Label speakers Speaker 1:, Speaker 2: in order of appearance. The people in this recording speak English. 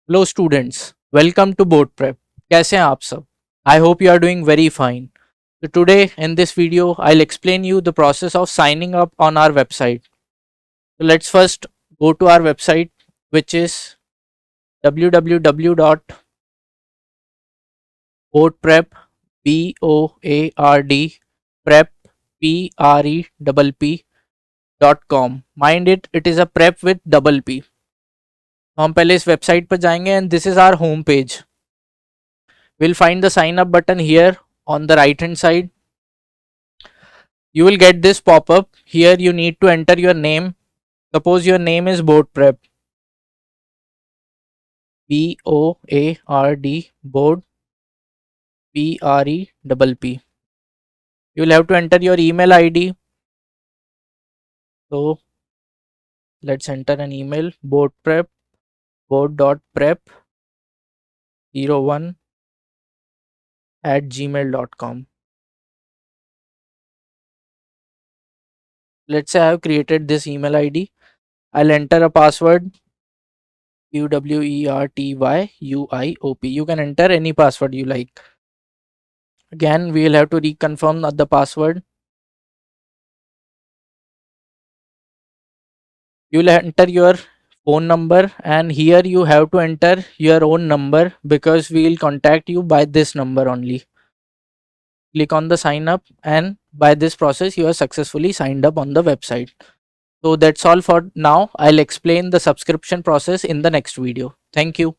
Speaker 1: Hello students, welcome to Board Prep. कैसे हैं आप सब? I hope you are doing very fine. So today in this video, I'll explain you the process of signing up on our website. So let's first go to our website, which is www.boardprep prep prepp.com. Mind it, it is a prep with double P. तो हम पहले इस website पर जाएंगे and this is our home page. We'll find the sign up button here on the right hand side. You will get this pop up. Here you need to enter your name. Suppose your name is Board Prep. BOARD Board PREPP. You will have to enter your email ID. So let's enter an email boardprep board.prep01@gmail.com. Let's say I have created this email ID. I'll enter a password QWERTYUIOP. You can enter any password you like. Again, we will have to reconfirm the password. You will enter your phone number, and here you have to enter your own number because we will contact you by this number only. Click on the sign up, and by this process you are successfully signed up on the website. So that's all for now. I'll explain the subscription process in the next video. Thank you.